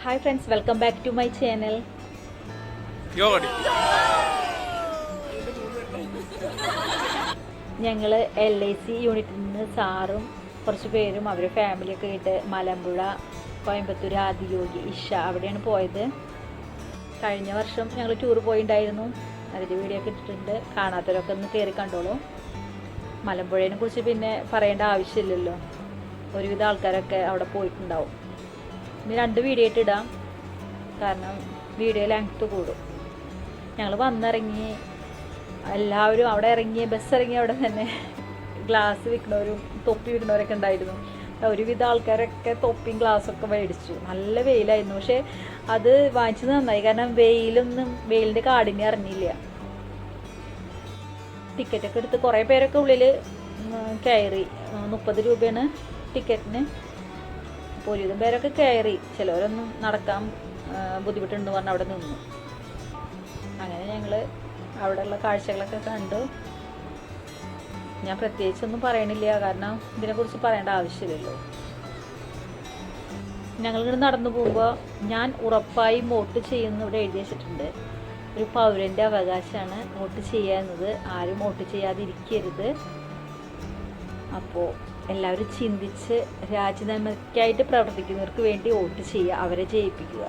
Hi friends, welcome back to my channel. ഞങ്ങൾ LIC യൂണിറ്റിൽ നിന്ന് സാറും കുറച്ച് പേരും അവരുടെ ഫാമിലിയൊക്കെ ആയിട്ട് മലമ്പുഴ, കോയമ്പത്തൂർ, ആദിയോഗി, ഇഷ അവിടെയാണ് പോയത്. കഴിഞ്ഞ വർഷം ഞങ്ങൾ ടൂർ പോയിട്ടുണ്ടായിരുന്നു. അതിൻ്റെ വീഡിയോ ഒക്കെ ഇട്ടിട്ടുണ്ട്. കാണാത്തവരൊക്കെ ഒന്ന് കയറി കണ്ടോളൂ. മലമ്പുഴയെ കുറിച്ച് പിന്നെ പറയേണ്ട ആവശ്യമില്ലല്ലോ, ഒരുവിധ ആൾക്കാരൊക്കെ അവിടെ പോയിട്ടുണ്ടാവും. ഇനി 2 വീഡിയോ ആയിട്ട് ഇടാം, കാരണം വീഡിയോ ലെങ്ത്ത് കൂടും. ഞങ്ങൾ വന്നിറങ്ങി, എല്ലാവരും അവിടെ ഇറങ്ങി, ബസ് ഇറങ്ങി അവിടെ തന്നെ ഗ്ലാസ് വിൽക്കുന്നവരും തൊപ്പി വിൽക്കുന്നവരൊക്കെ ഉണ്ടായിരുന്നു. ഒരുവിധ ആൾക്കാരൊക്കെ തൊപ്പിയും ഗ്ലാസ്സൊക്കെ മേടിച്ചു. നല്ല വെയിലായിരുന്നു, പക്ഷേ അത് വാങ്ങിച്ചത് നന്നായി, കാരണം വെയിലിൻ്റെ കാഠിന്യം അറിഞ്ഞില്ല. ടിക്കറ്റൊക്കെ എടുത്ത് കുറേ പേരൊക്കെ ഉള്ളിൽ കയറി. 30 രൂപയാണ് ടിക്കറ്റിന്. അപ്പോൾ ഒരുവിധം പേരൊക്കെ കയറി, ചിലവരൊന്നും നടക്കാൻ ബുദ്ധിമുട്ടുണ്ടെന്ന് പറഞ്ഞ് അവിടെ നിന്നു. അങ്ങനെ ഞങ്ങൾ അവിടെയുള്ള കാഴ്ചകളൊക്കെ കണ്ടു. ഞാൻ പ്രത്യേകിച്ചൊന്നും പറയണില്ല, കാരണം ഇതിനെക്കുറിച്ച് പറയേണ്ട ആവശ്യമില്ലല്ലോ. ഞങ്ങളിങ്ങനെ നടന്നു പോകുമ്പോൾ ഞാൻ ഉറപ്പായും വോട്ട് ചെയ്യുന്ന ഇവിടെ എഴുതി വെച്ചിട്ടുണ്ട്. ഒരു പൗരൻ്റെ അവകാശമാണ് വോട്ട് ചെയ്യുക എന്നത്. ആരും വോട്ട് ചെയ്യാതിരിക്കരുത്. അപ്പോൾ എല്ലാവരും ചിന്തിച്ച് രാജ്യനന്മയ്ക്കായിട്ട് പ്രവർത്തിക്കുന്നവർക്ക് വേണ്ടി വോട്ട് ചെയ്യുക, അവരെ ജയിപ്പിക്കുക.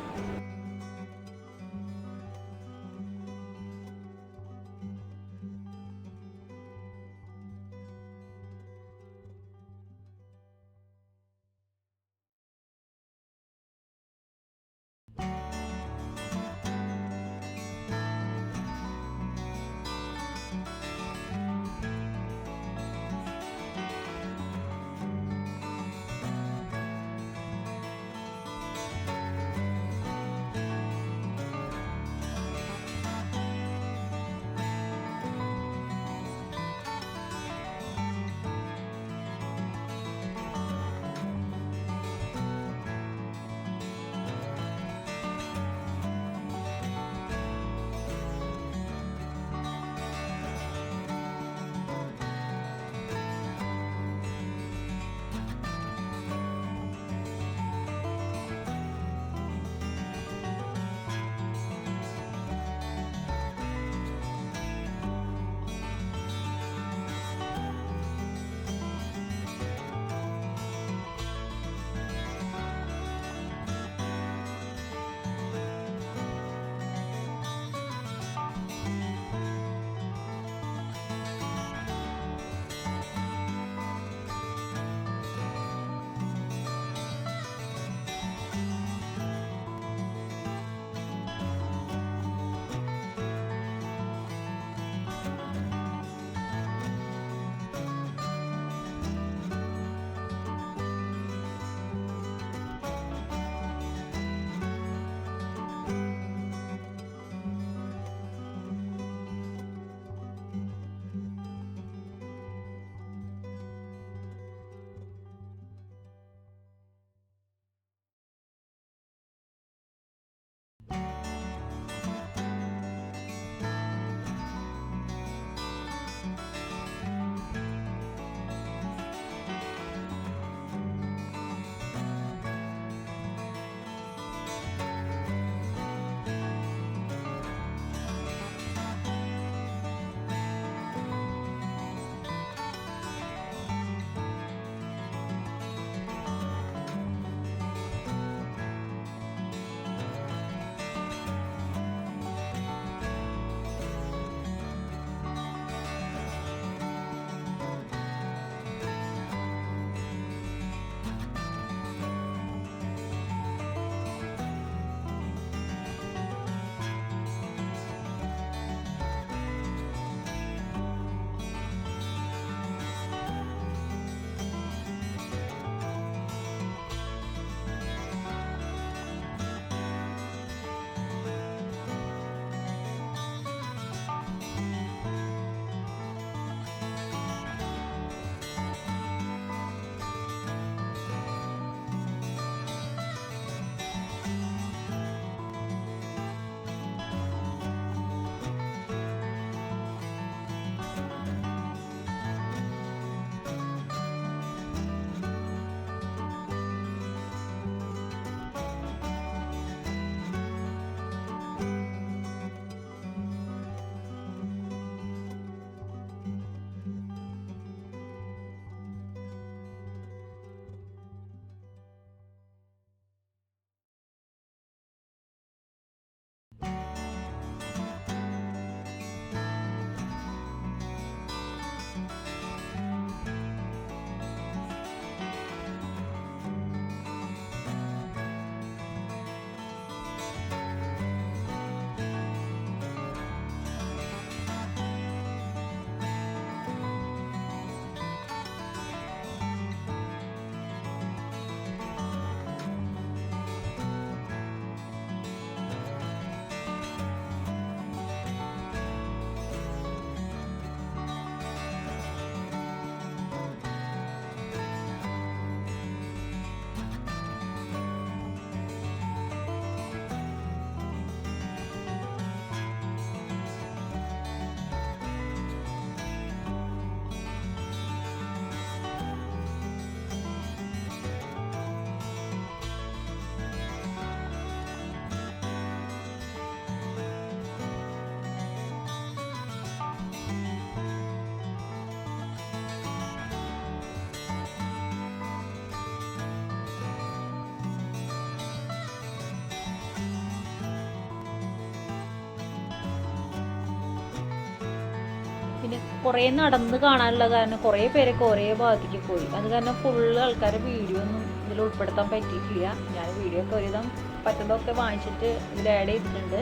പിന്നെ കുറേ നടന്ന് കാണാനുള്ള കാരണം കുറേ പേരൊക്കെ ഒരേ ഭാഗത്തേക്ക് പോയി. അത് കാരണം ഫുള്ള് ആൾക്കാരുടെ വീഡിയോ ഒന്നും ഇതിൽ ഉൾപ്പെടുത്താൻ പറ്റിയിട്ടില്ല. ഞാൻ വീഡിയോ ഒക്കെ ഒരുവിധം പറ്റുന്നതൊക്കെ വാങ്ങിച്ചിട്ട് ഇതിൽ ആഡ് ചെയ്തിട്ടുണ്ട്.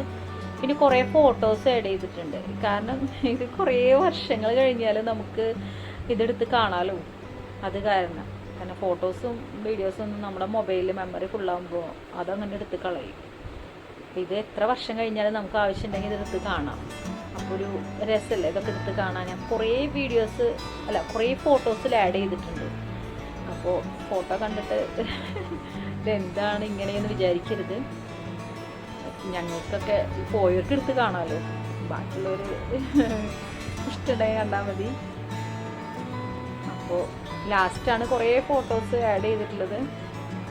പിന്നെ കുറേ ഫോട്ടോസ് ആഡ് ചെയ്തിട്ടുണ്ട്. കാരണം ഇത് കുറേ വർഷങ്ങൾ കഴിഞ്ഞാൽ നമുക്ക് ഇതെടുത്ത് കാണാമല്ലോ. അത് കാരണം ഫോട്ടോസും വീഡിയോസും നമ്മുടെ മൊബൈലിൽ മെമ്മറി ഫുള്ളാകുമ്പോൾ അതങ്ങനെ എടുത്ത് കളയും. ഇത് എത്ര വർഷം കഴിഞ്ഞാലും നമുക്ക് ആവശ്യമുണ്ടെങ്കിൽ ഇതെടുത്ത് കാണാം. അപ്പോൾ ഒരു രസമല്ലേ ഇതൊക്കെ എടുത്ത് കാണാൻ. ഞാൻ കുറേ കുറേ ഫോട്ടോസിൽ ആഡ് ചെയ്തിട്ടുണ്ട്. അപ്പോൾ ഫോട്ടോ കണ്ടിട്ട് ഇതെന്താണ് ഇങ്ങനെയെന്ന് വിചാരിക്കരുത്. ഞങ്ങൾക്കൊക്കെ പോയവർക്ക് എടുത്ത് കാണാമല്ലോ, ബാക്കിയുള്ളവർ ഇഷ്ടമുണ്ടെങ്കിൽ കണ്ടാൽ മതി. അപ്പോൾ ലാസ്റ്റാണ് കുറേ ഫോട്ടോസ് ആഡ് ചെയ്തിട്ടുള്ളത്.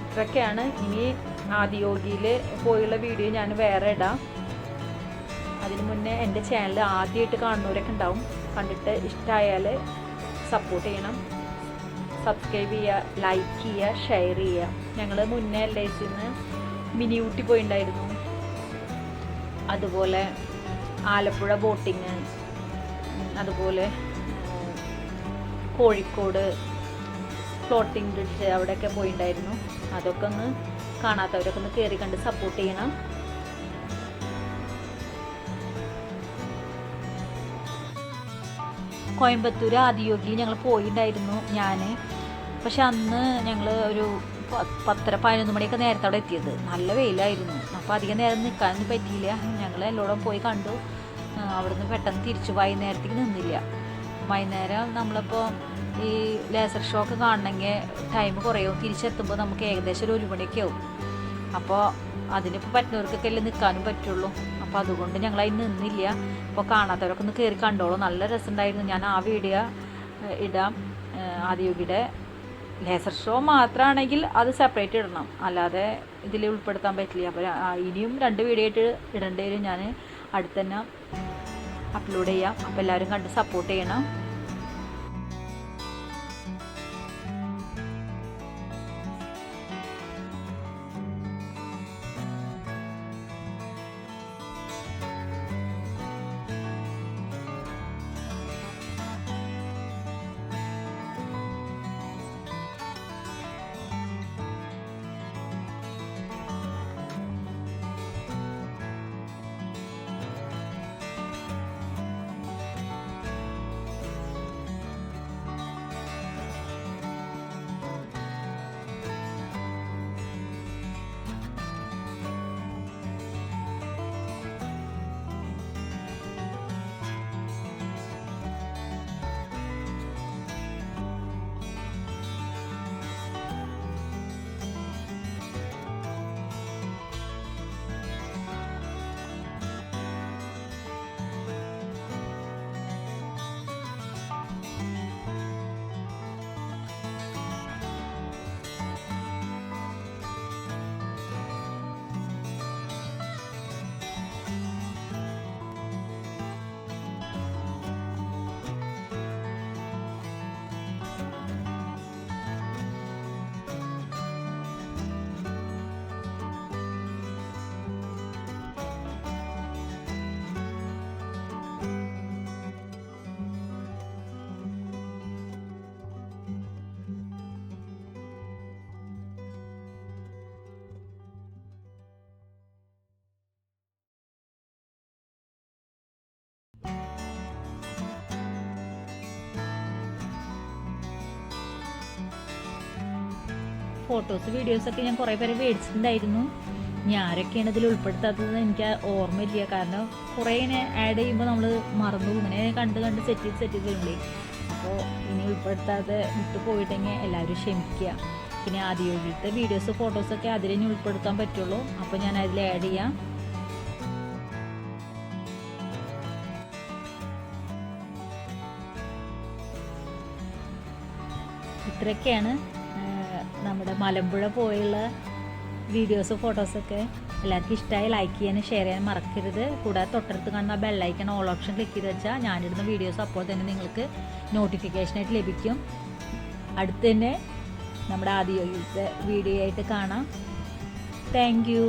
ഇത്രയൊക്കെയാണ്. ഇനി ആദിയോഗിയിൽ പോയുള്ള വീഡിയോ ഞാൻ വേറെ ഇടാം. അതിന് മുന്നേ എൻ്റെ ചാനൽ ആദ്യമായിട്ട് കാണുന്നവരൊക്കെ ഉണ്ടാവും. കണ്ടിട്ട് ഇഷ്ടമായാൽ സപ്പോർട്ട് ചെയ്യണം, സബ്സ്ക്രൈബ് ചെയ്യുക, ലൈക്ക് ചെയ്യുക, ഷെയർ ചെയ്യുക. ഞങ്ങൾ മുന്നേ LICയിൽ നിന്ന് മിനി ഊട്ടി പോയിട്ടുണ്ടായിരുന്നു. അതുപോലെ ആലപ്പുഴ ബോട്ടിങ്, അതുപോലെ കോഴിക്കോട് ഫ്ലോട്ടിംഗ് ബ്രിഡ്ജ് അവിടെയൊക്കെ പോയിട്ടുണ്ടായിരുന്നു. അതൊക്കെ ഒന്ന് കാണാത്തവരൊക്കെ ഒന്ന് കയറി കണ്ട് സപ്പോർട്ട് ചെയ്യണം. കോയമ്പത്തൂർ ആദിയോഗിയിൽ ഞങ്ങൾ പോയിട്ടുണ്ടായിരുന്നു ഞാൻ. പക്ഷെ അന്ന് ഞങ്ങൾ ഒരു 10-11 മണിയൊക്കെ നേരത്തെ അവിടെ എത്തിയത്. നല്ല വെയിലായിരുന്നു. അപ്പോൾ അധികം നേരം നിൽക്കാനൊന്നും പറ്റിയില്ല. ഞങ്ങൾ എല്ലായിടും പോയി കണ്ടു. അവിടുന്ന് പെട്ടെന്ന് തിരിച്ചു വൈകുന്നേരത്തേക്ക് നിന്നില്ല. വൈകുന്നേരം നമ്മളിപ്പോൾ ഈ ലേസർ ഷോ ഒക്കെ കാണണമെങ്കിൽ ടൈം കുറയും. തിരിച്ചെത്തുമ്പോൾ നമുക്ക് ഏകദേശം ഒരു 1 മണിയൊക്കെ ആവും. അപ്പോൾ അതിനിപ്പോൾ പറ്റുന്നവർക്കൊക്കെ അല്ലേ നിൽക്കാനും പറ്റുള്ളൂ. അപ്പോൾ അതുകൊണ്ട് ഞങ്ങൾ അതിന് നിന്നില്ല. അപ്പോൾ കാണാത്തവരൊക്കെ ഒന്ന് കയറി കണ്ടോളൂ. നല്ല രസമുണ്ടായിരുന്നു. ഞാൻ ആ വീഡിയോ ഇടാം. ആദിയോഗിയുടെ ലേസർ ഷോ മാത്രമാണെങ്കിൽ അത് സെപ്പറേറ്റ് ഇടണം, അല്ലാതെ ഇതിൽ ഉൾപ്പെടുത്താൻ പറ്റില്ല. അപ്പോൾ ഇനിയും 2 വീഡിയോ ആയിട്ട് ഇടേണ്ടി വരും. ഞാൻ അടുത്ത് തന്നെ അപ്ലോഡ് ചെയ്യാം. അപ്പോൾ എല്ലാവരും കണ്ട് സപ്പോർട്ട് ചെയ്യണം. ഫോട്ടോസ് വീഡിയോസൊക്കെ ഞാൻ കുറേ പേരെ മേടിച്ചിട്ടുണ്ടായിരുന്നു. ഞാനൊക്കെയാണ് ഇതിൽ ഉൾപ്പെടുത്താത്തത് എനിക്ക് ഓർമ്മയില്ല. കാരണം കുറേ ഇങ്ങനെ ആഡ് ചെയ്യുമ്പോൾ നമ്മൾ മറന്നു. ഇങ്ങനെ കണ്ട് സെറ്റ് ചെയ്ത് വരുമ്പോഴേ. അപ്പോൾ ഇനി ഉൾപ്പെടുത്താതെ വിട്ടു പോയിട്ടെങ്കിൽ എല്ലാവരും ക്ഷമിക്കുക. പിന്നെ ആദിയോഗിലത്തെ വീഡിയോസ് ഫോട്ടോസൊക്കെ അതിലിനി ഉൾപ്പെടുത്താൻ പറ്റുള്ളൂ. അപ്പോൾ ഞാൻ അതിൽ ആഡ് ചെയ്യാം. ഇത്രയൊക്കെയാണ് നമ്മുടെ മലമ്പുഴ പോയുള്ള വീഡിയോസ് ഫോട്ടോസൊക്കെ. എല്ലാവർക്കും ഇഷ്ടമായി ലൈക്ക് ചെയ്യാനും ഷെയർ ചെയ്യാനും മറക്കരുത്. കൂടാതെ തൊട്ടടുത്ത് കാണുന്ന ബെല്ലൈക്കൺ ഓൾ ഓപ്ഷൻ ക്ലിക്ക് ചെയ്ത് വെച്ചാൽ ഞാനിടുന്ന വീഡിയോസ് അപ്പോൾ തന്നെ നിങ്ങൾക്ക് നോട്ടിഫിക്കേഷനായിട്ട് ലഭിക്കും. അടുത്ത് തന്നെ നമ്മുടെ ആദിയോഗിലത്തെ വീഡിയോ ആയിട്ട് കാണാം. Thank you.